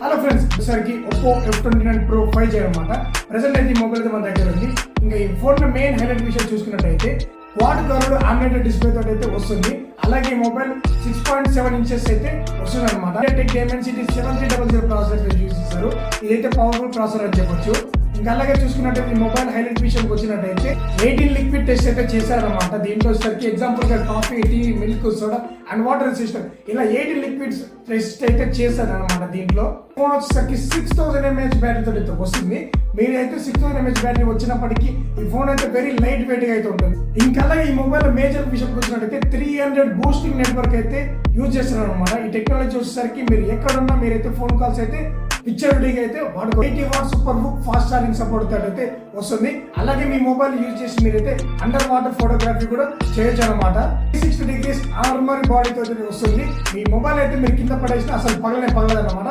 Hello friends, వచ్చేసరికి Oppo F29 Pro 5G అనమాట. Present అయితే ఈ మొబైల్ అయితే మన దగ్గర ఉంది. ఇంకా ఈ ఫోన్ మెయిన్ హైలైట్ విషయం చూసుకున్నట్టయితే క్వాడ్ కలర్ AMOLED డిస్ప్లే తోటి అయితే వస్తుంది. అలాగే ఈ మొబైల్ 6.7 ఇంచెస్ అయితే వస్తుంది అనమాట. Dimensity 7300 ప్రాసెసర్ యూజ్ చేస్తారు. ఇదైతే పవర్ఫుల్ ప్రాసెసర్ అని చెప్పొచ్చు. ఇంకా అలాగే చూసుకున్నట్టయితే ఈ మొబైల్ హైలైట్ విషయానికి వచ్చినట్టయితే 18 లిక్విడ్ టెస్ట్ అయితే చేశారనమాట. దీంట్లో వచ్చేసరికి ఎగ్జాంపుల్ గా coffee, tea, milk, soda and water system ఇలా 18 లిక్విడ్స్ టెస్ట్ అయితే చేశారనమాట. దీంట్లో ఫోన్ వచ్చేసరికి 6000 mAh బ్యాటరీతో అయితే వస్తుంది. మీరైతే 6000 mAh బ్యాటరీ వచ్చినప్పటికీ ఈ ఫోన్ అయితే వెరీ లైట్ వెయిట్ గా అయితే ఉంటుంది. ఇంకా అలాగే ఈ మొబైల్ మేజర్ విషయంకి వచ్చినట్టయితే 300 బూస్టింగ్ నెట్వర్క్ అయితే యూజ్ చేస్తున్నారు అనమాట. ఈ టెక్నాలజీ వచ్చేసరికి మీరు ఎక్కడున్నా మీరైతే ఫోన్ కాల్స్ అయితే పిక్చర్గా అయితే వాడుకో 80 what super book fast charging support అయితే వస్తుంది. అలాగే మీ మొబైల్ యూజ్ చేసి మీరైతే అండర్ వాటర్ ఫోటోగ్రఫీ కూడా చేయొచ్చు అనమాట. 360 డిగ్రీస్ ఆర్మర్ బాడీతో వస్తుంది. మీ మొబైల్ అయితే మీరు కింద పడేసిన అసలు పగలదన్నమాట.